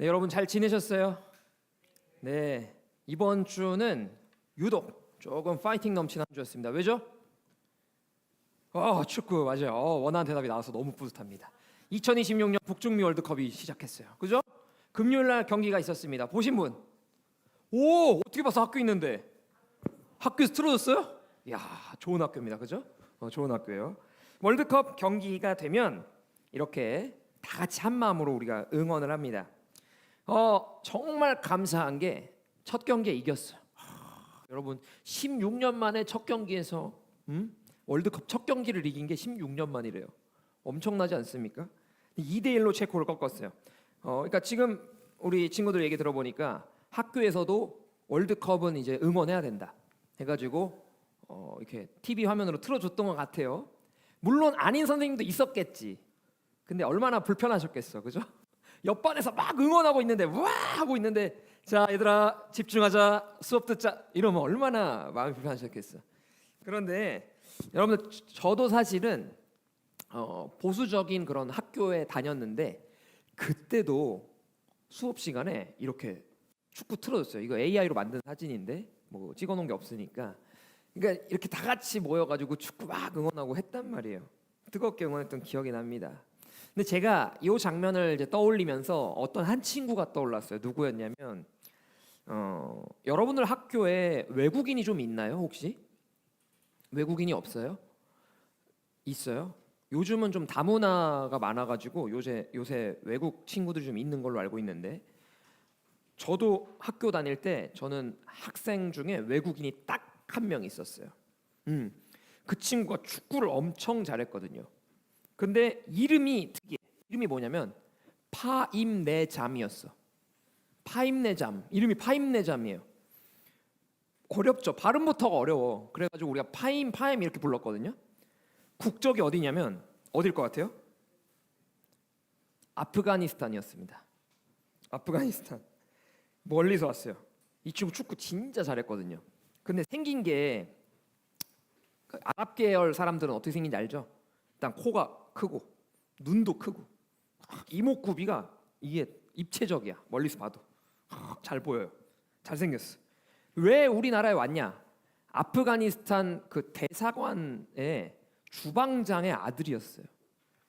네, 여러분 잘 지내셨어요? 네, 이번 주는 유독 조금 파이팅 넘치는 한 주였습니다. 왜죠? 축구 맞아요. 원하는 대답이 나와서 너무 뿌듯합니다. 2026년 북중미 월드컵이 시작했어요. 그죠? 금요일 날 경기가 있었습니다. 보신 분? 어떻게 봐서 학교 있는데 학교에서 틀어줬어요? 이야, 좋은 학교입니다. 그죠? 좋은 학교예요. 월드컵 경기가 되면 이렇게 다 같이 한 마음으로 우리가 응원을 합니다. 정말 감사한 게 첫 경기에 이겼어요. 여러분 16년 만에 첫 경기에서 월드컵 첫 경기를 이긴 게 16년 만이래요. 엄청나지 않습니까? 2대1로 체코를 꺾었어요. 그러니까 지금 우리 친구들 얘기 들어보니까 학교에서도 월드컵은 이제 응원해야 된다 해가지고 이렇게 TV 화면으로 틀어줬던 것 같아요. 물론 아닌 선생님도 있었겠지. 근데 얼마나 불편하셨겠어, 그죠? 옆반에서 막 응원하고 있는데 와 하고 있는데 자 얘들아 집중하자 수업 듣자 이러면 얼마나 마음이 불편하셨겠어. 그런데 여러분들 저도 사실은 보수적인 그런 학교에 다녔는데 그때도 수업 시간에 이렇게 축구 틀어줬어요. 이거 AI로 만든 사진인데 뭐 찍어놓은 게 없으니까 그러니까 이렇게 다 같이 모여가지고 축구 막 응원하고 했단 말이에요. 뜨겁게 응원했던 기억이 납니다. 근데 제가 이 장면을 이제 떠올리면서 어떤 한 친구가 떠올랐어요. 누구였냐면 여러분들 학교에 외국인이 좀 있나요? 혹시 외국인이 없어요? 있어요? 요즘은 좀 다문화가 많아가지고 요새 외국 친구들이 좀 있는 걸로 알고 있는데 저도 학교 다닐 때 저는 학생 중에 외국인이 딱 한 명 있었어요. 그 친구가 축구를 엄청 잘했거든요. 근데 이름이 특이해. 이름이 뭐냐면 파임내잠이었어. 파임내잠. 이름이 파임내잠이에요. 어렵죠. 발음부터가 어려워. 그래가지고 우리가 파임 이렇게 불렀거든요. 국적이 어디냐면 어딜 것 같아요? 아프가니스탄이었습니다. 아프가니스탄. 멀리서 왔어요. 이 친구 축구 진짜 잘했거든요. 근데 생긴 게 아랍 계열 사람들은 어떻게 생긴지 알죠? 일단 코가 크고 눈도 크고 이목구비가 이게 입체적이야. 멀리서 봐도 잘 보여요. 잘생겼어. 왜 우리나라에 왔냐? 아프가니스탄 그 대사관의 주방장의 아들이었어요.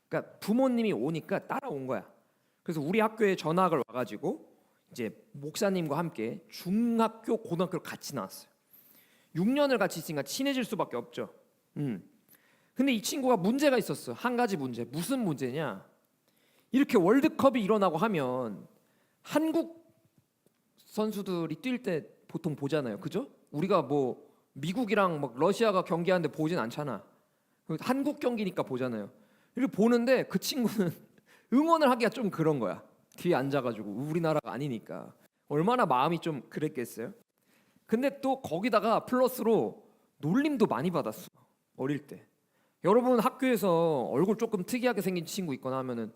그러니까 부모님이 오니까 따라온 거야. 그래서 우리 학교에 전학을 와가지고 이제 목사님과 함께 중학교, 고등학교를 같이 나왔어요. 6년을 같이 있으니까 친해질 수밖에 없죠. 근데 이 친구가 문제가 있었어. 한 가지 문제. 무슨 문제냐? 이렇게 월드컵이 일어나고 하면 한국 선수들이 뛸 때 보통 보잖아요. 그죠? 우리가 뭐 미국이랑 막 러시아가 경기하는데 보진 않잖아. 한국 경기니까 보잖아요. 이렇게 보는데 그 친구는 응원을 하기가 좀 그런 거야. 뒤에 앉아가지고 우리나라가 아니니까 얼마나 마음이 좀 그랬겠어요. 근데 또 거기다가 플러스로 놀림도 많이 받았어. 어릴 때. 여러분 학교에서 얼굴 조금 특이하게 생긴 친구 있거나 하면은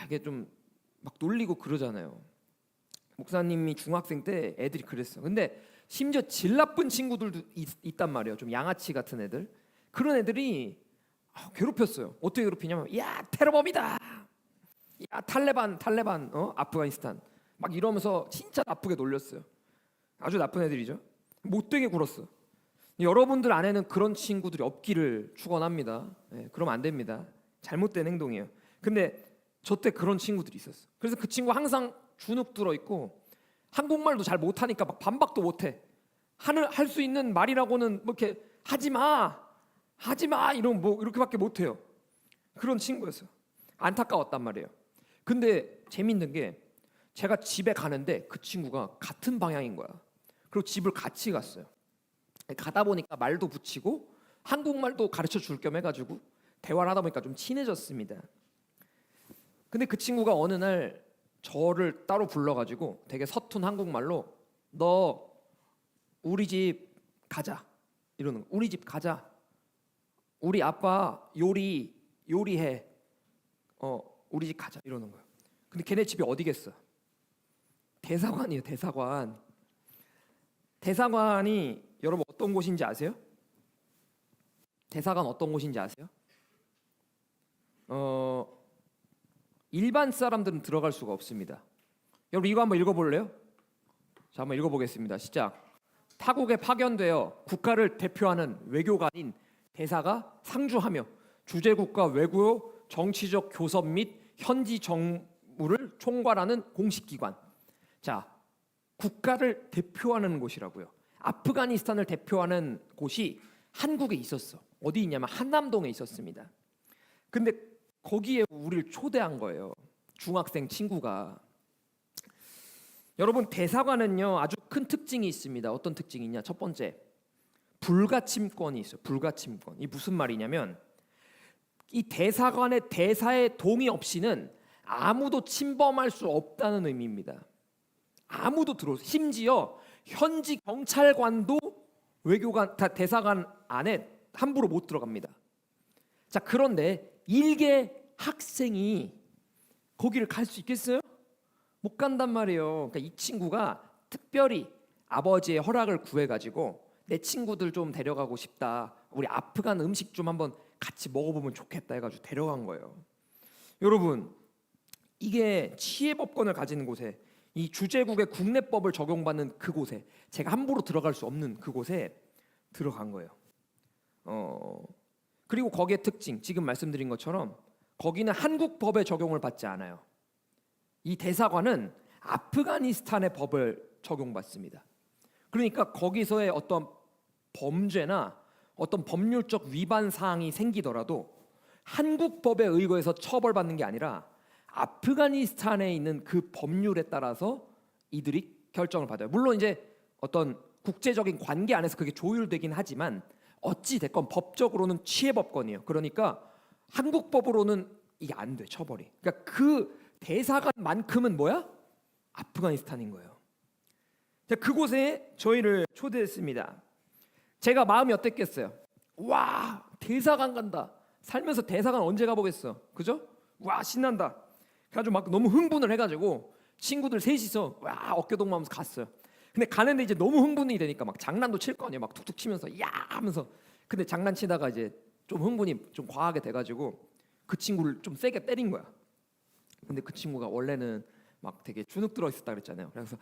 이게 좀 막 놀리고 그러잖아요. 목사님이 중학생 때 애들이 그랬어. 근데 심지어 질 나쁜 친구들도 있단 말이에요. 좀 양아치 같은 애들. 그런 애들이 괴롭혔어요. 어떻게 괴롭히냐면 야 테러범이다. 야 탈레반 아프가니스탄 막 이러면서 진짜 나쁘게 놀렸어요. 아주 나쁜 애들이죠. 못되게 굴었어. 여러분들 안에는 그런 친구들이 없기를 축원합니다. 그러면 안 됩니다. 잘못된 행동이에요. 근데 저 때 그런 친구들이 있었어. 그래서 그 친구 항상 주눅 들어 있고 한국말도 잘 못하니까 막 반박도 못해. 할 수 있는 말이라고는 뭐 이렇게 하지 마 이런 뭐 이렇게밖에 못해요. 그런 친구였어. 안타까웠단 말이에요. 근데 재밌는 게 제가 집에 가는데 그 친구가 같은 방향인 거야. 그리고 집을 같이 갔어요. 가다 보니까 말도 붙이고 한국말도 가르쳐 줄 겸 해가지고 대화를 하다 보니까 좀 친해졌습니다. 근데 그 친구가 어느 날 저를 따로 불러가지고 되게 서툰 한국말로 너 우리 집 가자 이러는 거. 우리 집 가자. 우리 아빠 요리해. 우리 집 가자 이러는 거예요. 근데 걔네 집이 어디겠어? 대사관이에요. 대사관. 대사관이 여러분 어떤 곳인지 아세요? 대사관 어떤 곳인지 아세요? 일반 사람들은 들어갈 수가 없습니다. 여러분 이거 한번 읽어볼래요? 자, 한번 읽어보겠습니다. 시작. 타국에 파견되어 국가를 대표하는 외교관인 대사가 상주하며 주재국과 외교 정치적 교섭 및 현지 정무를 총괄하는 공식기관. 자, 국가를 대표하는 곳이라고요. 아프가니스탄을 대표하는 곳이 한국에 있었어. 어디 있냐면 한남동에 있었습니다. 근데 거기에 우리를 초대한 거예요. 중학생 친구가. 여러분 대사관은요 아주 큰 특징이 있습니다. 어떤 특징이 있냐? 첫 번째, 불가침권이 있어요. 불가침권. 이 무슨 말이냐면 이 대사관의 대사의 동의 없이는 아무도 침범할 수 없다는 의미입니다. 아무도 심지어 현지 경찰관도 외교관 대사관 안에 함부로 못 들어갑니다. 자, 그런데 일개 학생이 거기를 갈 수 있겠어요? 못 간단 말이에요. 그러니까 이 친구가 특별히 아버지의 허락을 구해가지고 내 친구들 좀 데려가고 싶다. 우리 아프간 음식 좀 한번 같이 먹어보면 좋겠다 해가지고 데려간 거예요. 여러분, 이게 치해법권을 가지는 곳에, 이 주재국의 국내법을 적용받는 그곳에, 제가 함부로 들어갈 수 없는 그곳에 들어간 거예요. 그리고 거기에 특징, 지금 말씀드린 것처럼 거기는 한국 법의 적용을 받지 않아요. 이 대사관은 아프가니스탄의 법을 적용받습니다. 그러니까 거기서의 어떤 범죄나 어떤 법률적 위반 사항이 생기더라도 한국 법에 의거해서 처벌받는 게 아니라 아프가니스탄에 있는 그 법률에 따라서 이들이 결정을 받아요. 물론 이제 어떤 국제적인 관계 안에서 그게 조율되긴 하지만 어찌 됐건 법적으로는 치해법권이에요. 그러니까 한국 법으로는 이게 안 돼, 처벌이. 그러니까 그 대사관만큼은 뭐야? 아프가니스탄인 거예요. 자, 그곳에 저희를 초대했습니다. 제가 마음이 어땠겠어요? 와, 대사관 간다. 살면서 대사관 언제 가보겠어, 그죠? 와, 신난다. 그래가지고 막 너무 흥분을 해가지고 친구들 셋이서 와 어깨동무하면서 갔어요. 근데 가는데 이제 너무 흥분이 되니까 막 장난도 칠 거 아니에요. 막 툭툭 치면서 야 하면서. 근데 장난치다가 이제 좀 흥분이 좀 과하게 돼가지고 그 친구를 좀 세게 때린 거야. 근데 그 친구가 원래는 막 되게 주눅 들어 있었다 그랬잖아요. 그래서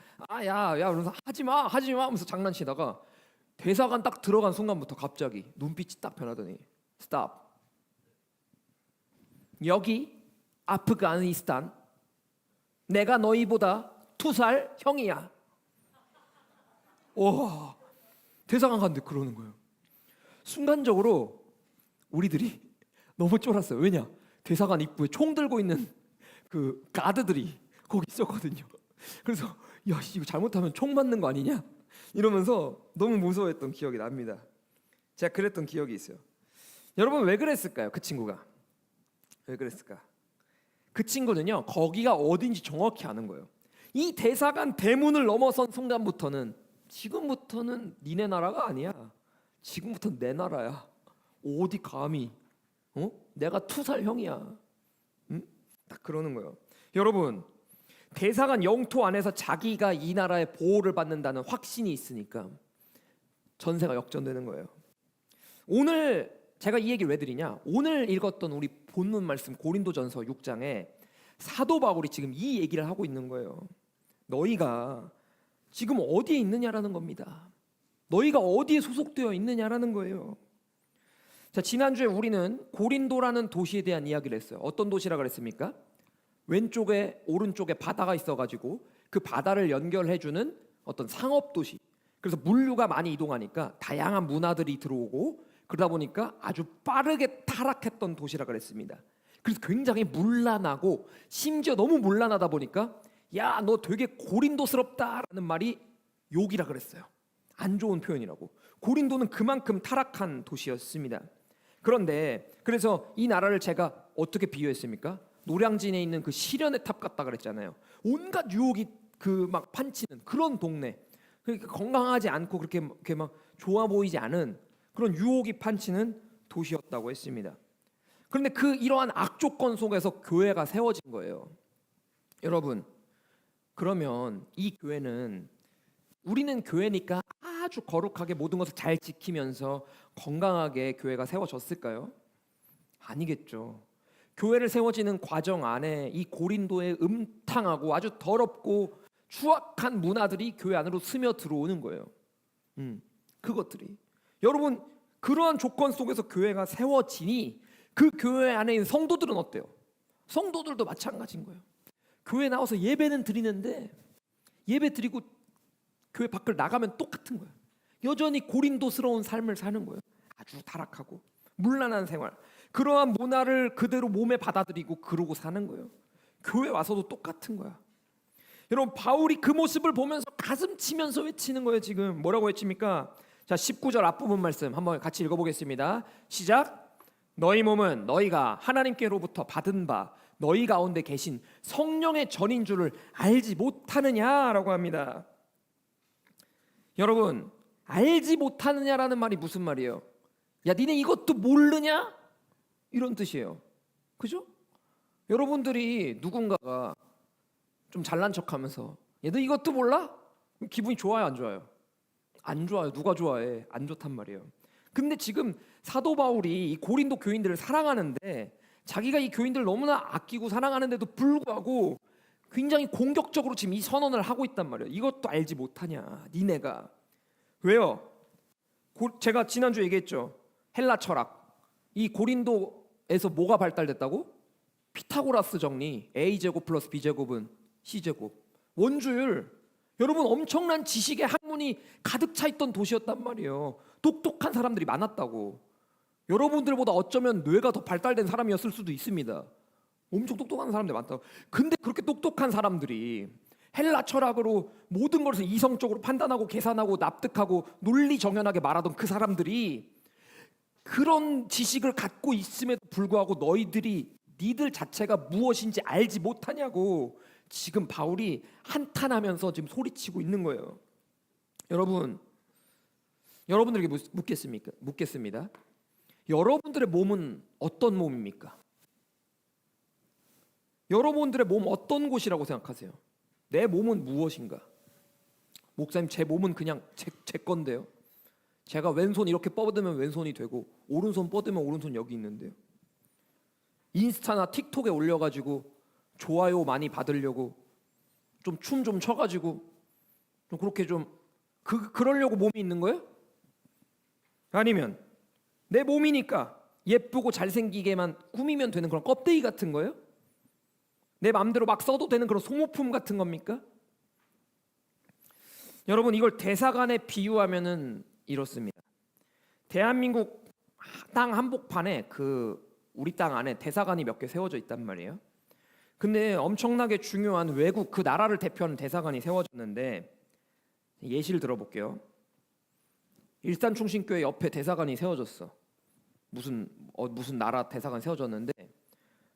야 그러면서 하지마 하면서 장난치다가 대사관 딱 들어간 순간부터 갑자기 눈빛이 딱 변하더니 스탑. 여기 아프가니스탄. 내가 너희보다 2살 형이야. 와, 대사관 갔는데 그러는 거예요. 순간적으로 우리들이 너무 쫄았어요. 왜냐? 대사관 입구에 총 들고 있는 그 가드들이 거기 있었거든요. 그래서 야, 이거 잘못하면 총 맞는 거 아니냐? 이러면서 너무 무서워했던 기억이 납니다. 제가 그랬던 기억이 있어요. 여러분 왜 그랬을까요? 그 친구가 왜 그랬을까? 그 친구는요 거기가 어딘지 정확히 아는 거예요. 이 대사관 대문을 넘어선 순간부터는 지금부터는 니네 나라가 아니야. 지금부터는 내 나라야. 어디 감히 내가 2살 형이야. 응? 딱 그러는 거예요. 여러분 대사관 영토 안에서 자기가 이 나라의 보호를 받는다는 확신이 있으니까 전세가 역전되는 거예요. 오늘 제가 이 얘기를 왜 드리냐? 오늘 읽었던 우리 본문 말씀 고린도전서 6장에 사도 바울이 지금 이 얘기를 하고 있는 거예요. 너희가 지금 어디에 있느냐라는 겁니다. 너희가 어디에 소속되어 있느냐라는 거예요. 자, 지난주에 우리는 고린도라는 도시에 대한 이야기를 했어요. 어떤 도시라 그랬습니까? 왼쪽에 오른쪽에 바다가 있어가지고 그 바다를 연결해주는 어떤 상업도시. 그래서 물류가 많이 이동하니까 다양한 문화들이 들어오고 그러다 보니까 아주 빠르게 타락했던 도시라 그랬습니다. 그래서 굉장히 문란하고 심지어 너무 문란하다 보니까 야, 너 되게 고린도스럽다라는 말이 욕이라 그랬어요. 안 좋은 표현이라고. 고린도는 그만큼 타락한 도시였습니다. 그런데 그래서 이 나라를 제가 어떻게 비유했습니까? 노량진에 있는 그 시련의 탑 같다 그랬잖아요. 온갖 유혹이 그 막 판치는 그런 동네. 그러니까 건강하지 않고 그렇게 막 좋아 보이지 않은 그런 유혹이 판치는 도시였다고 했습니다. 그런데 그 이러한 악조건 속에서 교회가 세워진 거예요. 여러분, 그러면 이 교회는 우리는 교회니까 아주 거룩하게 모든 것을 잘 지키면서 건강하게 교회가 세워졌을까요? 아니겠죠. 교회를 세워지는 과정 안에 이 고린도의 음탕하고 아주 더럽고 추악한 문화들이 교회 안으로 스며 들어오는 거예요. 그것들이 여러분 그러한 조건 속에서 교회가 세워지니 그 교회 안에 있는 성도들은 어때요? 성도들도 마찬가지인 거예요. 교회 나와서 예배는 드리는데 예배 드리고 교회 밖을 나가면 똑같은 거예요. 여전히 고린도스러운 삶을 사는 거예요. 아주 타락하고 문란한 생활, 그러한 문화를 그대로 몸에 받아들이고 그러고 사는 거예요. 교회 와서도 똑같은 거야. 여러분 바울이 그 모습을 보면서 가슴 치면서 외치는 거예요. 지금 뭐라고 외칩니까? 자 19절 앞부분 말씀 한번 같이 읽어보겠습니다. 시작. 너희 몸은 너희가 하나님께로부터 받은 바 너희 가운데 계신 성령의 전인 줄을 알지 못하느냐라고 합니다. 여러분 알지 못하느냐라는 말이 무슨 말이에요? 야 니네 이것도 모르냐? 이런 뜻이에요. 그죠? 여러분들이 누군가가 좀 잘난 척하면서 야 너 이것도 몰라? 기분이 좋아요 안 좋아요? 안 좋아요. 누가 좋아해? 안 좋단 말이에요. 근데 지금 사도 바울이 이 고린도 교인들을 사랑하는데 자기가 이 교인들을 너무나 아끼고 사랑하는데도 불구하고 굉장히 공격적으로 지금 이 선언을 하고 있단 말이에요. 이것도 알지 못하냐 니네가. 왜요? 제가 지난주에 얘기했죠. 헬라 철학. 이 고린도에서 뭐가 발달됐다고? 피타고라스 정리. A제곱 플러스 B제곱은 C제곱. 원주율. 여러분 엄청난 지식의 학문이 가득 차 있던 도시였단 말이에요. 똑똑한 사람들이 많았다고. 여러분들보다 어쩌면 뇌가 더 발달된 사람이었을 수도 있습니다. 엄청 똑똑한 사람들이 많다고. 근데 그렇게 똑똑한 사람들이 헬라 철학으로 모든 것을 이성적으로 판단하고 계산하고 납득하고 논리정연하게 말하던 그 사람들이 그런 지식을 갖고 있음에도 불구하고 니들 자체가 무엇인지 알지 못하냐고 지금 바울이 한탄하면서 지금 소리치고 있는 거예요. 여러분들에게 묻겠습니다. 여러분들의 몸은 어떤 몸입니까? 여러분들의 몸 어떤 곳이라고 생각하세요? 내 몸은 무엇인가? 목사님 제 몸은 그냥 제 건데요. 제가 왼손 이렇게 뻗으면 왼손이 되고 오른손 뻗으면 오른손 여기 있는데요. 인스타나 틱톡에 올려가지고 좋아요 많이 받으려고 좀 춤 좀 춰가지고 좀 그렇게 좀 그러려고 몸이 있는 거예요? 아니면 내 몸이니까 예쁘고 잘생기게만 꾸미면 되는 그런 껍데기 같은 거예요? 내 마음대로 막 써도 되는 그런 소모품 같은 겁니까? 여러분 이걸 대사관에 비유하면은 이렇습니다. 대한민국 땅 한복판에 우리 땅 안에 대사관이 몇 개 세워져 있단 말이에요. 근데 엄청나게 중요한 외국 그 나라를 대표하는 대사관이 세워졌는데 예시를 들어볼게요. 일산충신교회 옆에 대사관이 세워졌어. 무슨 나라 대사관 세워졌는데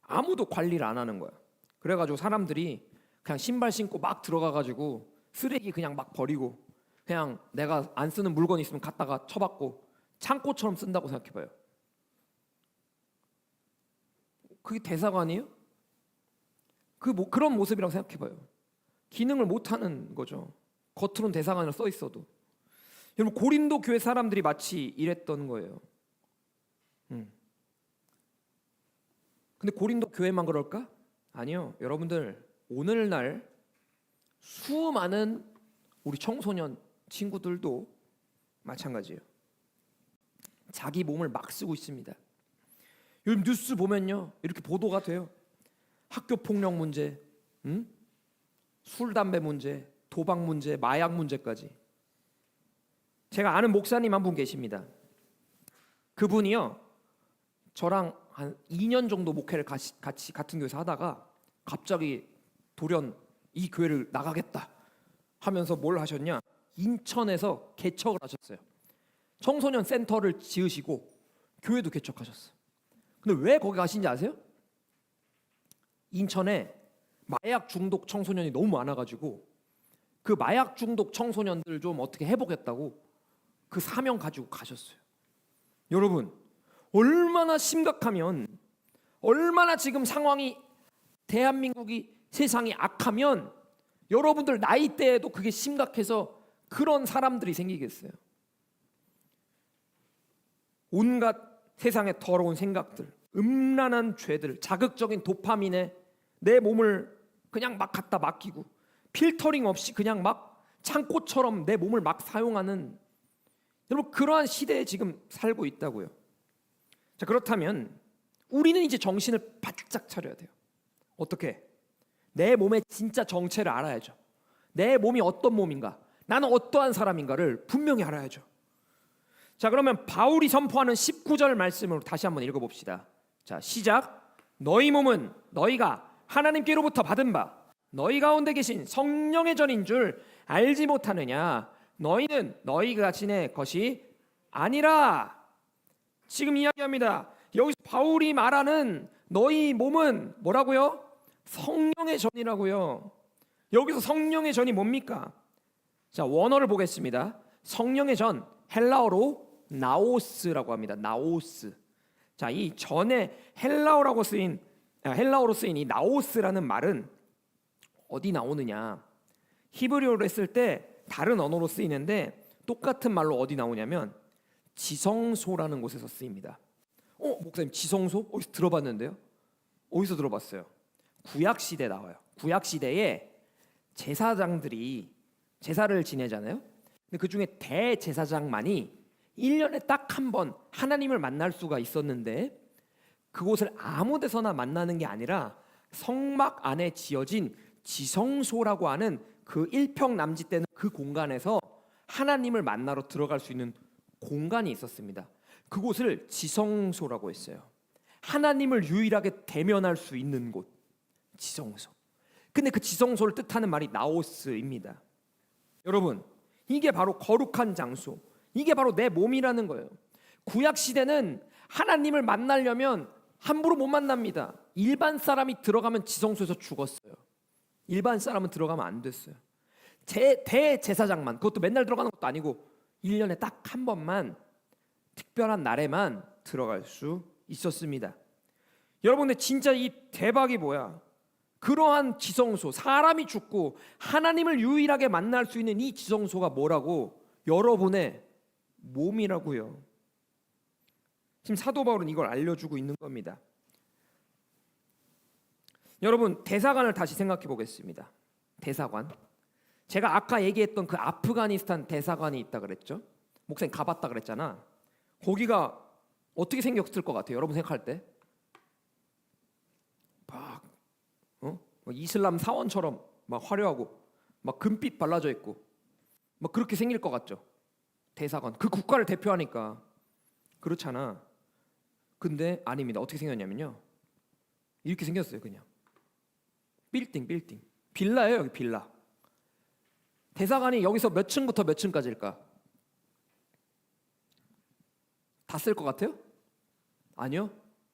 아무도 관리를 안 하는 거야. 그래가지고 사람들이 그냥 신발 신고 막 들어가가지고 쓰레기 그냥 막 버리고 그냥 내가 안 쓰는 물건 있으면 갖다가 쳐박고 창고처럼 쓴다고 생각해봐요. 그게 대사관이에요? 그런 모습이라고 생각해봐요. 기능을 못하는 거죠. 겉으로는 대사관이라고 써 있어도. 여러분 고린도 교회 사람들이 마치 이랬던 거예요. 근데 고린도 교회만 그럴까? 아니요. 여러분들 오늘날 수많은 우리 청소년 친구들도 마찬가지예요. 자기 몸을 막 쓰고 있습니다. 요즘 뉴스 보면요 이렇게 보도가 돼요. 학교 폭력 문제, 술 담배 문제, 도박 문제, 마약 문제까지. 제가 아는 목사님 한 분 계십니다. 그분이요 저랑 한 2년 정도 목회를 같이 같은 교회에서 하다가 갑자기 돌연 이 교회를 나가겠다 하면서 뭘 하셨냐? 인천에서 개척을 하셨어요. 청소년 센터를 지으시고 교회도 개척하셨어요. 근데 왜 거기 가신지 아세요? 인천에 마약 중독 청소년이 너무 많아가지고 그 마약 중독 청소년들 좀 어떻게 해보겠다고 그 사명 가지고 가셨어요. 여러분 얼마나 심각하면, 얼마나 지금 상황이 대한민국이 세상이 악하면 여러분들 나이대에도 그게 심각해서 그런 사람들이 생기겠어요. 온갖 세상의 더러운 생각들, 음란한 죄들, 자극적인 도파민에 내 몸을 그냥 막 갖다 맡기고 필터링 없이 그냥 막 창고처럼 내 몸을 막 사용하는, 여러분 그러한 시대에 지금 살고 있다고요. 자, 그렇다면 우리는 이제 정신을 바짝 차려야 돼요. 어떻게? 내 몸의 진짜 정체를 알아야죠. 내 몸이 어떤 몸인가, 나는 어떠한 사람인가를 분명히 알아야죠. 자, 그러면 바울이 선포하는 19절 말씀으로 다시 한번 읽어봅시다. 자, 시작. 너희 몸은 너희가 하나님께로부터 받은 바 너희 가운데 계신 성령의 전인 줄 알지 못하느냐. 너희는 너희가 지내 것이 아니라. 지금 이야기합니다. 여기서 바울이 말하는 너희 몸은 뭐라고요? 성령의 전이라고요. 여기서 성령의 전이 뭡니까? 자, 원어를 보겠습니다. 성령의 전, 헬라어로 나오스라고 합니다. 나오스. 자, 이 전에 헬라어로 쓰인 이 나오스라는 말은 어디 나오느냐? 히브리어로 했을 때 다른 언어로 쓰이는데 똑같은 말로 어디 나오냐면 지성소라는 곳에서 쓰입니다. 목사님, 지성소? 어디서 들어봤는데요? 어디서 들어봤어요? 구약 시대 나와요. 구약 시대에 제사장들이 제사를 지내잖아요. 근데 그 중에 대제사장만이 1년에 딱 한 번 하나님을 만날 수가 있었는데, 그곳을 아무 데서나 만나는 게 아니라 성막 안에 지어진 지성소라고 하는 그 일평남짓되는 그 공간에서 하나님을 만나러 들어갈 수 있는 공간이 있었습니다. 그곳을 지성소라고 했어요. 하나님을 유일하게 대면할 수 있는 곳, 지성소. 근데 그 지성소를 뜻하는 말이 나오스입니다. 여러분, 이게 바로 거룩한 장소, 이게 바로 내 몸이라는 거예요. 구약 시대는 하나님을 만나려면 함부로 못 만납니다. 일반 사람이 들어가면 지성소에서 죽었어요. 일반 사람은 들어가면 안 됐어요. 대제사장만, 그것도 맨날 들어가는 것도 아니고 1년에 딱 한 번만 특별한 날에만 들어갈 수 있었습니다. 여러분, 근데 진짜 이 대박이 뭐야? 그러한 지성소, 사람이 죽고 하나님을 유일하게 만날 수 있는 이 지성소가 뭐라고? 여러분의 몸이라고요. 지금 사도 바울은 이걸 알려주고 있는 겁니다. 여러분, 대사관을 다시 생각해 보겠습니다. 대사관. 제가 아까 얘기했던 그 아프가니스탄 대사관이 있다 그랬죠? 목사님 가봤다 그랬잖아. 거기가 어떻게 생겼을 것 같아요? 여러분 생각할 때? 막 이슬람 사원처럼 막 화려하고 막 금빛 발라져 있고 막 그렇게 생길 것 같죠? 대사관. 그 국가를 대표하니까. 그렇잖아. 근데 아닙니다. 어떻게 생겼냐면요, 이렇게 생겼어요. 그냥 빌딩 빌라예요. 여기 빌라. 대사관이 여기서 몇 층부터 몇 층까지일까? 다 쓸 것 같아요? 아니요.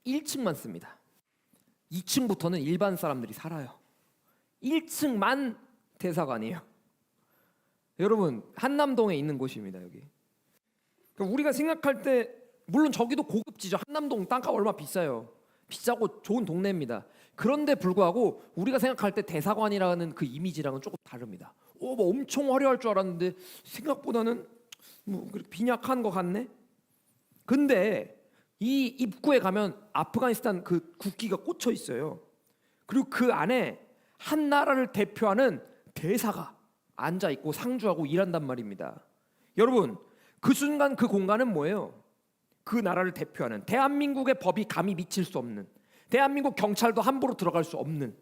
1층만 씁니다. 2층부터는 일반 사람들이 살아요. 1층만 대사관이에요. 여러분, 한남동에 있는 곳입니다. 여기. 그러니까 우리가 생각할 때 물론 저기도 고급지죠. 한남동 땅값 얼마 비싸요. 비싸고 좋은 동네입니다. 그런데 불구하고 우리가 생각할 때 대사관이라는 그 이미지랑은 조금 다릅니다. 뭐 엄청 화려할 줄 알았는데 생각보다는 뭐 그렇게 빈약한 것 같네. 근데 이 입구에 가면 아프가니스탄 그 국기가 꽂혀 있어요. 그리고 그 안에 한 나라를 대표하는 대사가 앉아 있고 상주하고 일한단 말입니다. 여러분, 그 순간 그 공간은 뭐예요? 그 나라를 대표하는, 대한민국의 법이 감히 미칠 수 없는, 대한민국 경찰도 함부로 들어갈 수 없는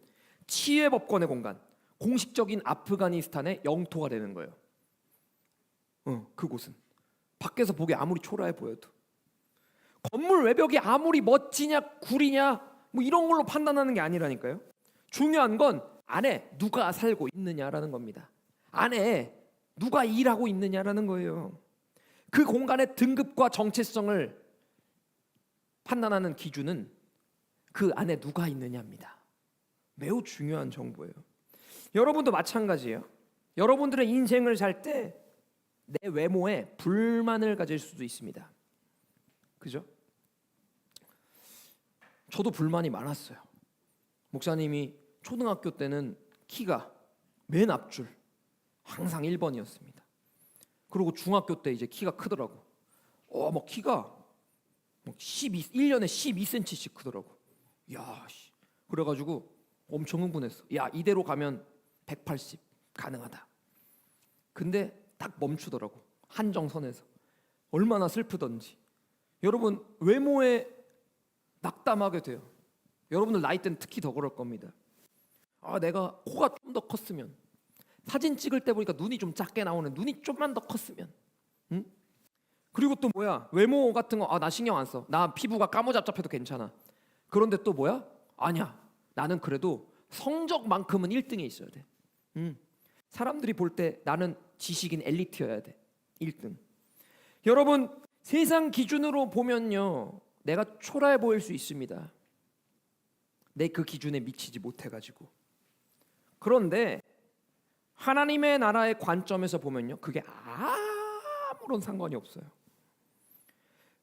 치외 법권의 공간, 공식적인 아프가니스탄의 영토가 되는 거예요. 그곳은 밖에서 보기 아무리 초라해 보여도, 건물 외벽이 아무리 멋지냐 구리냐 뭐 이런 걸로 판단하는 게 아니라니까요. 중요한 건 안에 누가 살고 있느냐라는 겁니다. 안에 누가 일하고 있느냐라는 거예요. 그 공간의 등급과 정체성을 판단하는 기준은 그 안에 누가 있느냐입니다. 매우 중요한 정보예요. 여러분도 마찬가지예요. 여러분들의 인생을 살 때 내 외모에 불만을 가질 수도 있습니다. 그죠? 저도 불만이 많았어요. 목사님이 초등학교 때는 키가 맨 앞줄 항상 1번이었습니다. 그리고 중학교 때 이제 키가 크더라고. 뭐 키가 1년에 12cm씩 크더라고. 야, 씨. 그래가지고 엄청 흥분했어. 야, 이대로 가면 180 가능하다. 근데 딱 멈추더라고. 한정선에서. 얼마나 슬프던지. 여러분, 외모에 낙담하게 돼요. 여러분들 나이 때는 특히 더 그럴 겁니다. 아, 내가 코가 좀 더 컸으면, 사진 찍을 때 보니까 눈이 좀 작게 나오는, 눈이 좀만 더 컸으면, 응? 그리고 또 뭐야, 외모 같은 거, 나 신경 안 써. 나 피부가 까무잡잡해도 괜찮아. 그런데 또 뭐야? 아니야, 나는 그래도 성적만큼은 1등에 있어야 돼. 사람들이 볼 때 나는 지식인 엘리트여야 돼. 1등. 여러분, 세상 기준으로 보면요, 내가 초라해 보일 수 있습니다. 내 그 기준에 미치지 못해가지고. 그런데 하나님의 나라의 관점에서 보면요, 그게 아무런 상관이 없어요.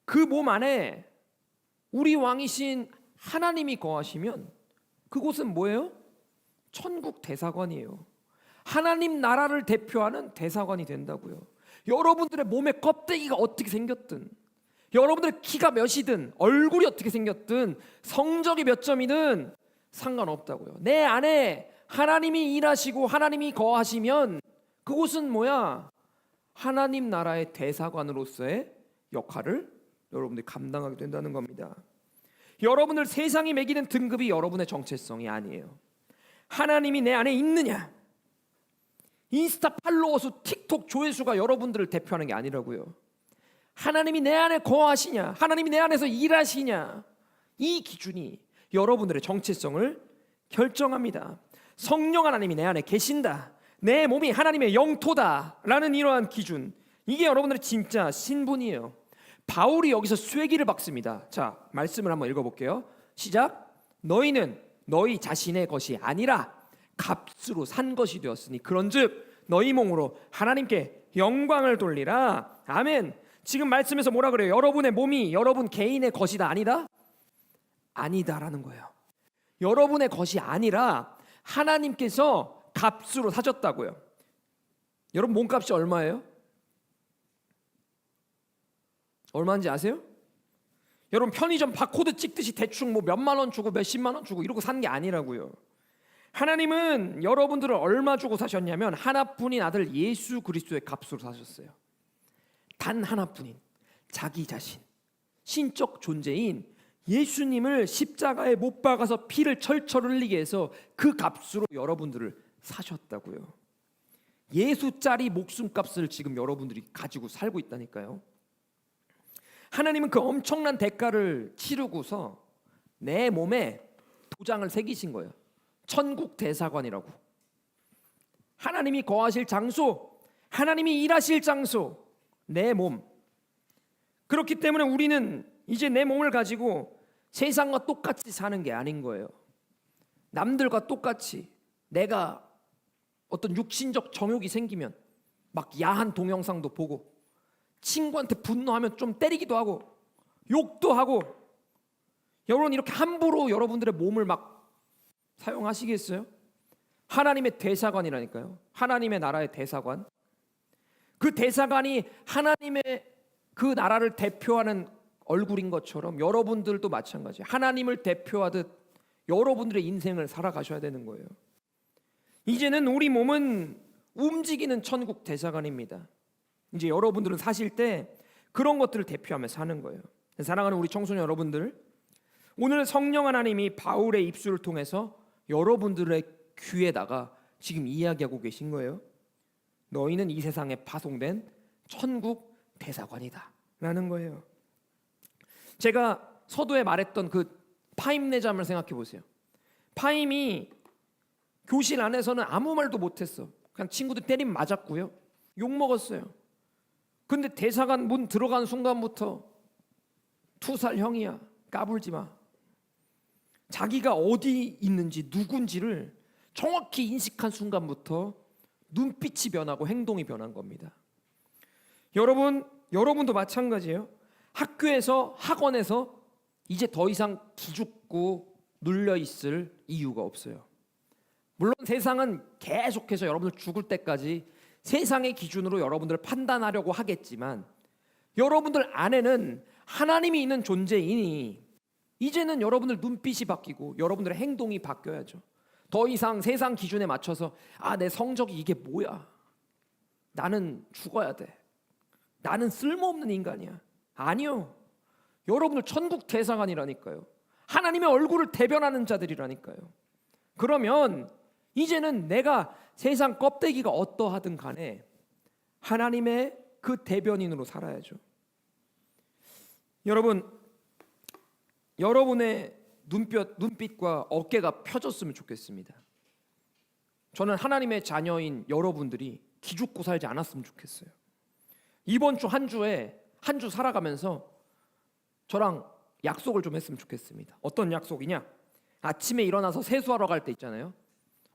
그 몸 안에 우리 왕이신 하나님이 거하시면 그곳은 뭐예요? 천국 대사관이에요. 하나님 나라를 대표하는 대사관이 된다고요. 여러분들의 몸의 껍데기가 어떻게 생겼든, 여러분들의 키가 몇이든, 얼굴이 어떻게 생겼든, 성적이 몇 점이든 상관없다고요. 내 안에 하나님이 일하시고 하나님이 거하시면 그곳은 뭐야? 하나님 나라의 대사관으로서의 역할을 여러분들이 감당하게 된다는 겁니다. 여러분들 세상이 매기는 등급이 여러분의 정체성이 아니에요. 하나님이 내 안에 있느냐, 인스타 팔로워 수, 틱톡 조회수가 여러분들을 대표하는 게 아니라고요. 하나님이 내 안에 거하시냐, 하나님이 내 안에서 일하시냐, 이 기준이 여러분들의 정체성을 결정합니다. 성령 하나님이 내 안에 계신다, 내 몸이 하나님의 영토다라는 이러한 기준, 이게 여러분들의 진짜 신분이에요. 바울이 여기서 쐐기를 박습니다. 자, 말씀을 한번 읽어볼게요. 시작. 너희는 너희 자신의 것이 아니라 값으로 산 것이 되었으니 그런즉 너희 몸으로 하나님께 영광을 돌리라. 아멘. 지금 말씀에서 뭐라 그래요? 여러분의 몸이 여러분 개인의 것이다, 아니다? 아니다라는 거예요. 여러분의 것이 아니라 하나님께서 값으로 사셨다고요. 여러분, 몸값이 얼마예요? 얼마인지 아세요? 여러분, 편의점 바코드 찍듯이 대충 뭐 몇만 원 주고 몇십만 원 주고 이러고 산 게 아니라고요. 하나님은 여러분들을 얼마 주고 사셨냐면 하나뿐인 아들 예수 그리스도의 값으로 사셨어요. 단 하나뿐인 자기 자신, 신적 존재인 예수님을 십자가에 못 박아서 피를 철철 흘리게 해서 그 값으로 여러분들을 사셨다고요. 예수짜리 목숨값을 지금 여러분들이 가지고 살고 있다니까요. 하나님은 그 엄청난 대가를 치르고서 내 몸에 도장을 새기신 거예요. 천국 대사관이라고. 하나님이 거하실 장소, 하나님이 일하실 장소, 내 몸. 그렇기 때문에 우리는 이제 내 몸을 가지고 세상과 똑같이 사는 게 아닌 거예요. 남들과 똑같이 내가 어떤 육신적 정욕이 생기면 막 야한 동영상도 보고, 친구한테 분노하면 좀 때리기도 하고 욕도 하고, 여러분 이렇게 함부로 여러분들의 몸을 막 사용하시겠어요? 하나님의 대사관이라니까요. 하나님의 나라의 대사관. 그 대사관이 하나님의 그 나라를 대표하는 얼굴인 것처럼 여러분들도 마찬가지예요. 하나님을 대표하듯 여러분들의 인생을 살아가셔야 되는 거예요. 이제는 우리 몸은 움직이는 천국 대사관입니다. 이제 여러분들은 사실 때 그런 것들을 대표하며 사는 거예요. 사랑하는 우리 청소년 여러분들, 오늘 성령 하나님이 바울의 입술을 통해서 여러분들의 귀에다가 지금 이야기하고 계신 거예요. 너희는 이 세상에 파송된 천국 대사관이다 라는 거예요. 제가 서두에 말했던 그 파임 내잠을 생각해 보세요. 파임이 교실 안에서는 아무 말도 못했어. 그냥 친구들 때림 맞았고요, 욕 먹었어요. 근데 대사관 문 들어간 순간부터 2살 형이야, 까불지 마. 자기가 어디 있는지 누군지를 정확히 인식한 순간부터 눈빛이 변하고 행동이 변한 겁니다. 여러분도 마찬가지예요. 학교에서, 학원에서 이제 더 이상 기죽고 눌려있을 이유가 없어요. 물론 세상은 계속해서 여러분들 죽을 때까지 세상의 기준으로 여러분들을 판단하려고 하겠지만 여러분들 안에는 하나님이 있는 존재이니 이제는 여러분들 눈빛이 바뀌고 여러분들의 행동이 바뀌어야죠. 더 이상 세상 기준에 맞춰서 내 성적이 이게 뭐야, 나는 죽어야 돼, 나는 쓸모없는 인간이야. 아니요. 여러분들 천국 대사관이라니까요. 하나님의 얼굴을 대변하는 자들이라니까요. 그러면 이제는 내가 세상 껍데기가 어떠하든 간에 하나님의 그 대변인으로 살아야죠. 여러분, 여러분의 눈빛과 어깨가 펴졌으면 좋겠습니다. 저는 하나님의 자녀인 여러분들이 기죽고 살지 않았으면 좋겠어요. 이번 주 한 주 살아가면서 저랑 약속을 좀 했으면 좋겠습니다. 어떤 약속이냐? 아침에 일어나서 세수하러 갈 때 있잖아요.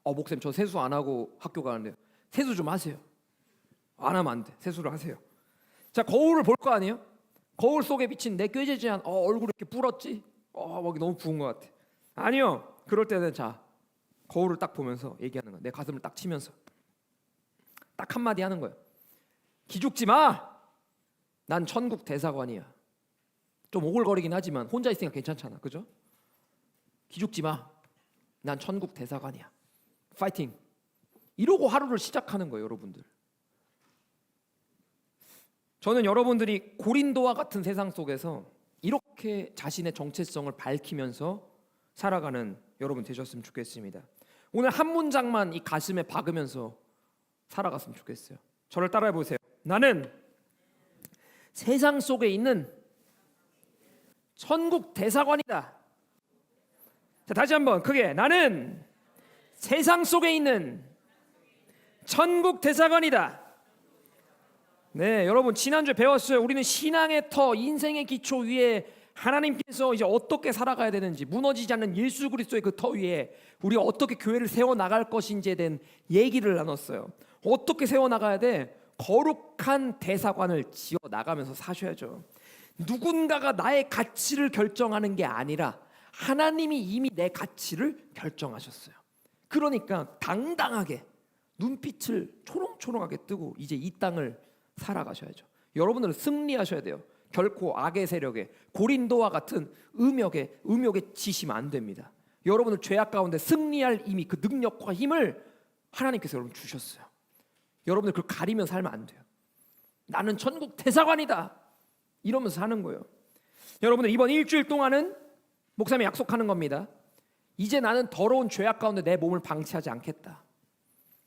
목사님 저 세수 안 하고 학교 가는데요. 세수 좀 하세요. 안 하면 안 돼. 세수를 하세요. 자, 거울을 볼 거 아니에요? 거울 속에 비친 내 꾀죄죄한 얼굴이 이렇게 불었지? 막 너무 부은 것 같아. 아니요. 그럴 때는 자, 거울을 딱 보면서 얘기하는 거야. 내 가슴을 딱 치면서 딱 한마디 하는 거예요. 기죽지 마. 난 천국 대사관이야. 좀 오글거리긴 하지만 혼자 있으니까 괜찮잖아. 그죠? 기죽지 마. 난 천국 대사관이야. 파이팅. 이러고 하루를 시작하는 거예요, 여러분들. 저는 여러분들이 고린도와 같은 세상 속에서 이렇게 자신의 정체성을 밝히면서 살아가는 여러분 되셨으면 좋겠습니다. 오늘 한 문장만 이 가슴에 박으면서 살아갔으면 좋겠어요. 저를 따라해 보세요. 나는 세상 속에 있는 천국 대사관이다. 자, 다시 한번 크게. 나는 세상 속에 있는 천국 대사관이다. 네, 여러분 지난주에 배웠어요. 우리는 신앙의 터, 인생의 기초 위에 하나님께서 이제 어떻게 살아가야 되는지, 무너지지 않는 예수 그리스도의 그 터 위에 우리가 어떻게 교회를 세워 나갈 것인지에 대한 얘기를 나눴어요. 어떻게 세워 나가야 돼? 거룩한 대사관을 지어 나가면서 사셔야죠. 누군가가 나의 가치를 결정하는 게 아니라 하나님이 이미 내 가치를 결정하셨어요. 그러니까 당당하게 눈빛을 초롱초롱하게 뜨고 이제 이 땅을 살아가셔야죠. 여러분들은 승리하셔야 돼요. 결코 악의 세력에, 고린도와 같은 음욕에 지시면 안 됩니다. 여러분은 죄악 가운데 승리할 이미 그 능력과 힘을 하나님께서 여러분 주셨어요. 여러분들 그걸 가리면 살면 안 돼요. 나는 천국 대사관이다 이러면서 사는 거예요. 여러분들 이번 일주일 동안은 목사님이 약속하는 겁니다. 이제 나는 더러운 죄악 가운데 내 몸을 방치하지 않겠다.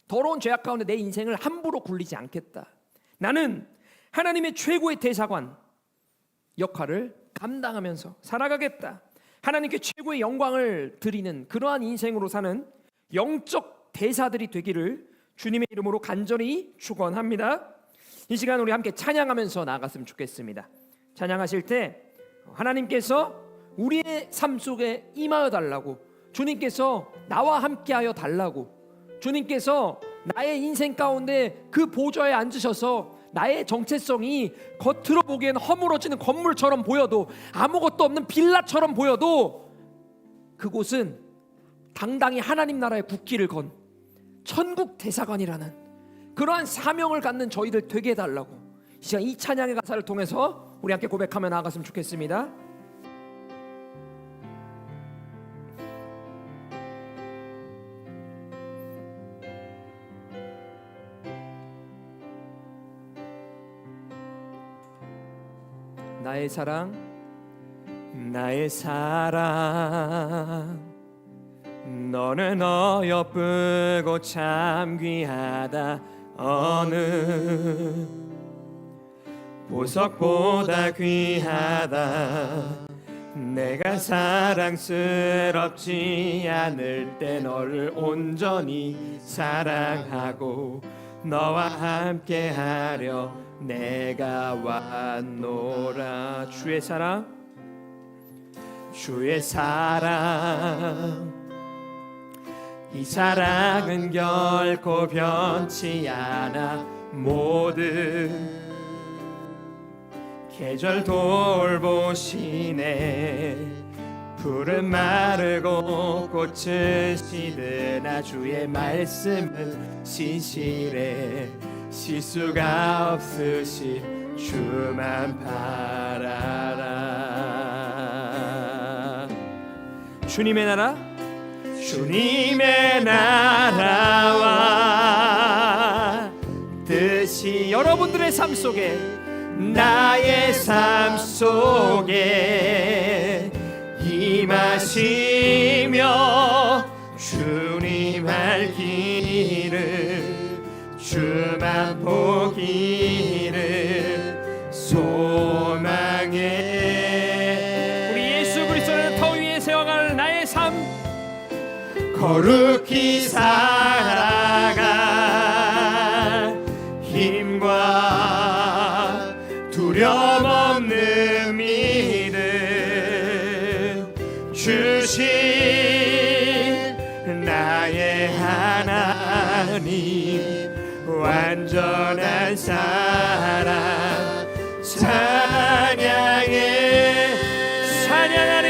더러운 죄악 가운데 내 인생을 함부로 굴리지 않겠다. 나는 하나님의 최고의 대사관 역할을 감당하면서 살아가겠다. 하나님께 최고의 영광을 드리는 그러한 인생으로 사는 영적 대사들이 되기를 주님의 이름으로 간절히 축원합니다. 이 시간 우리 함께 찬양하면서 나아갔으면 좋겠습니다. 찬양하실 때 하나님께서 우리의 삶 속에 임하여 달라고, 주님께서 나와 함께하여 달라고, 주님께서 나의 인생 가운데 그 보좌에 앉으셔서 나의 정체성이 겉으로 보기엔 허물어지는 건물처럼 보여도, 아무것도 없는 빌라처럼 보여도 그곳은 당당히 하나님 나라의 국기를 건 천국 대사관이라는 그러한 사명을 갖는 저희들 되게 해달라고 이 시간 이 찬양의 가사를 통해서 우리 함께 고백하며 나아갔으면 좋겠습니다. 나의 사랑, 나의 사랑, 너는 어여쁘고 참 귀하다. 어느 보석보다 귀하다. 내가 사랑스럽지 않을 때 너를 온전히 사랑하고 너와 함께하려 내가 왔노라. 주의 사랑, 주의 사랑, 이 사랑은 결코 변치 않아. 모든 계절 돌보시네. 푸른 마르고 꽃은 시드나 주의 말씀은 신실해 실수가 없으신 주만 바라라. 주님의 나라, 주님의 나라와 뜻이 여러분들의 삶 속에, 나의 삶 속에 임하시며 주님 할 길을 주만 보기를 소망해. 우리 예수 그리스도를 터 위에 세워갈 나의 삶, 거룩히 살아가 힘과 두려움 없는 믿음 주신 나의 하나님, 완전한 사랑 찬양해. 찬양하리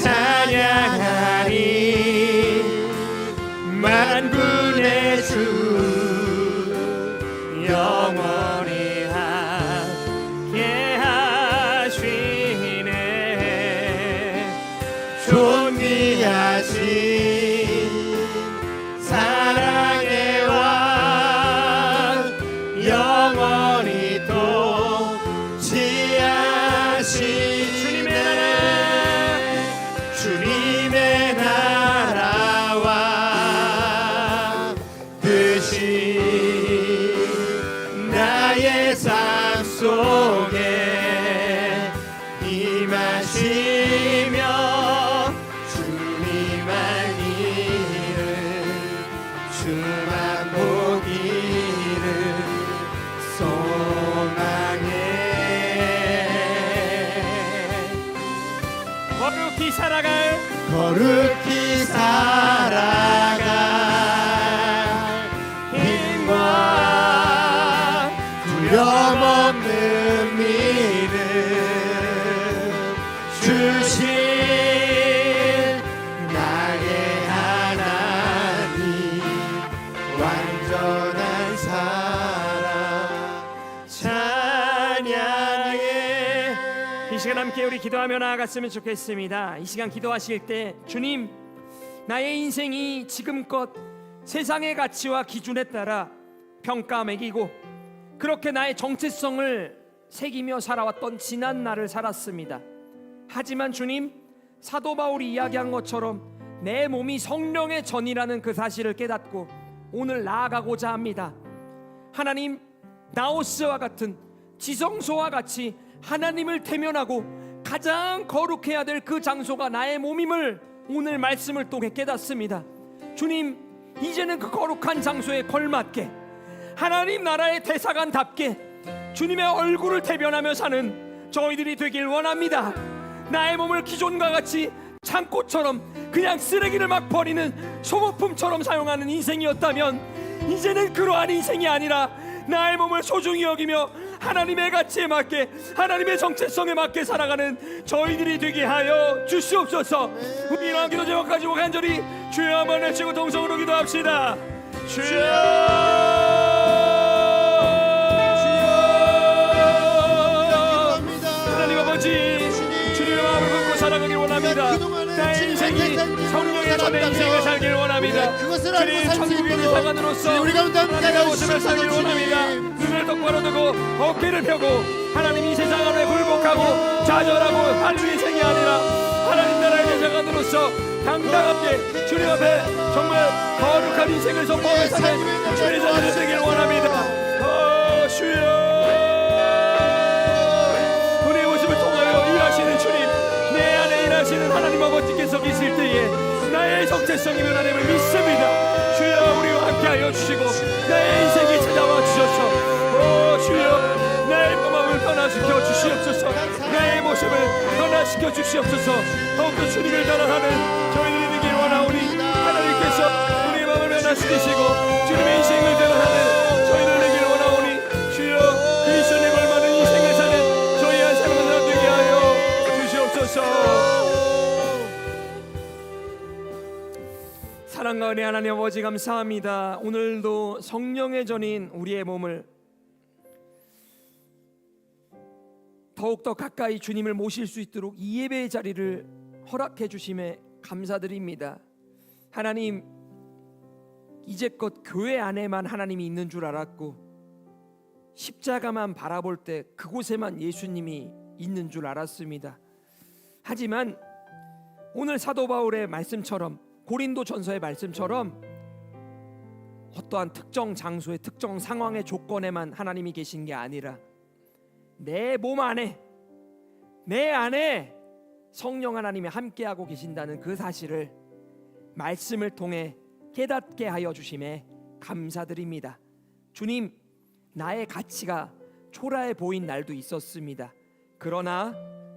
찬양하리 만군의 주 영원히 함께 하시네. 존귀하신 사랑의 왕 영원히 또 지하신 주님의 나라, 주님의 나라와 뜻이 나의 삶 속에 임하시며 주님 알 길을 주만 보기를 소망해. 거룩히 살아갈, 거룩히 살아갈 힘과 두려움 없는 믿음 주신 나의 하나님, 완전한 사랑 찬양해. 이 시간 함께 우리 기도하며 나아갔으면 좋겠습니다. 이 시간 기도하실 때, 주님, 나의 인생이 지금껏 세상의 가치와 기준에 따라 평가 매기고 그렇게 나의 정체성을 새기며 살아왔던 지난 날을 살았습니다. 하지만 주님, 사도 바울이 이야기한 것처럼 내 몸이 성령의 전이라는 그 사실을 깨닫고 오늘 나아가고자 합니다. 하나님, 나오스와 같은 지성소와 같이 하나님을 대면하고 가장 거룩해야 될 그 장소가 나의 몸임을 오늘 말씀을 통해 깨닫습니다. 주님, 이제는 그 거룩한 장소에 걸맞게 하나님 나라의 대사관답게 주님의 얼굴을 대변하며 사는 저희들이 되길 원합니다. 나의 몸을 기존과 같이 창고처럼 그냥 쓰레기를 막 버리는 소모품처럼 사용하는 인생이었다면, 이제는 그러한 인생이 아니라 나의 몸을 소중히 여기며 하나님의 가치에 맞게, 하나님의 정체성에 맞게 살아가는 저희들이 되게 하여 주시옵소서. 우리 이러한 기도 제목 가지고 간절히 주여 한번 외치고 동성으로 기도합시다. 주여, 주님의 마음을 품고 살아가길 원합니다. 나의 인생이 성령의 전의 인생을 살길 원합니다. 주님, 천국의 대사관으로서 하나님의 모습을 살길 원합니다. 눈을 똑바로 두고 어깨를 펴고 하나님 이 세상 안에 굴복하고 좌절하고 할 인생이 아니라 하나님 나라의 대사관으로서 당당하게 주님 앞에 정말 거룩한 인생을 선포하며 사는 주의 자녀들 되길 원합니다. 주여, 하시는 하나님 아버지께서 계실 때에 나의 정체성이면 하나님을 믿습니다. 주여, 우리와 함께하여 주시고 나의 인생이 찾아와 주셔서 주여, 나의 마음을 변화시켜 주시옵소서. 나의 모습을 변화시켜 주시옵소서. 더욱더 주님을 따라가는 저희들이 되길 원하오니 하나님께서 우리의 마음을 변화시키시고 주님의 인생을 따라가는 저희들 되길 원하오니 주여, 이 주님 얼마나 인생을 사는 저희의 삶을 되게 가운데 하나님 아버지 감사합니다. 오늘도 성령의 전인 우리의 몸을 더욱더 가까이 주님을 모실 수 있도록 이 예배의 자리를 허락해 주심에 감사드립니다. 하나님, 이제껏 교회 안에만 하나님이 있는 줄 알았고 십자가만 바라볼 때 그곳에만 예수님이 있는 줄 알았습니다. 하지만 오늘 사도 바울의 말씀처럼, 고린도 전서의 말씀처럼 어떠한 특정 장소의 특정 상황의 조건에만 하나님이 계신 게 아니라 내 몸 안에, 내 안에 성령 하나님이 함께하고 계신다는 그 사실을 말씀을 통해 깨닫게 하여 주심에 감사드립니다. 주님, 나의 가치가 초라해 보인 날도 있었습니다. 그러나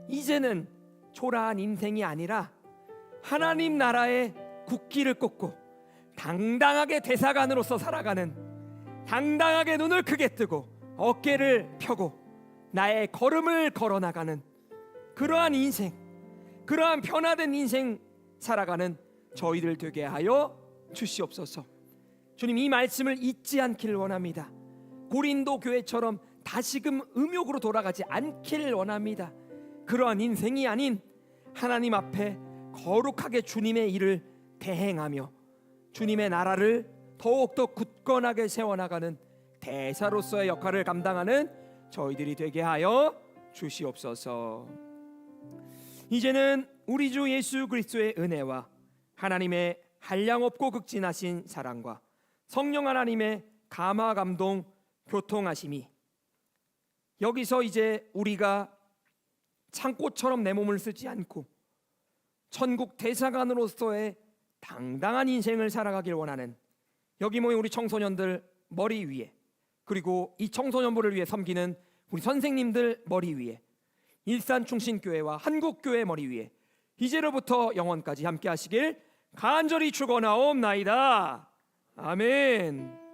이제는 초라한 인생이 아니라 하나님 나라의 국기를 꽂고 당당하게 대사관으로서 살아가는, 당당하게 눈을 크게 뜨고 어깨를 펴고 나의 걸음을 걸어나가는 그러한 인생, 그러한 변화된 인생 살아가는 저희들 되게 하여 주시옵소서. 주님, 이 말씀을 잊지 않기를 원합니다. 고린도 교회처럼 다시금 음욕으로 돌아가지 않기를 원합니다. 그러한 인생이 아닌 하나님 앞에 거룩하게 주님의 일을 대행하며 주님의 나라를 더욱더 굳건하게 세워나가는 대사로서의 역할을 감당하는 저희들이 되게 하여 주시옵소서. 이제는 우리 주 예수 그리스도의 은혜와 하나님의 한량없고 극진하신 사랑과 성령 하나님의 감화 감동 교통하심이 여기서 이제 우리가 창고처럼 내 몸을 쓰지 않고 천국 대사관으로서의 당당한 인생을 살아가길 원하는 여기 모인 우리 청소년들 머리 위에, 그리고 이 청소년부를 위해 섬기는 우리 선생님들 머리 위에, 일산충신교회와 한국교회 머리 위에 이제로부터 영원까지 함께 하시길 간절히 축원하옵나이다. 아멘.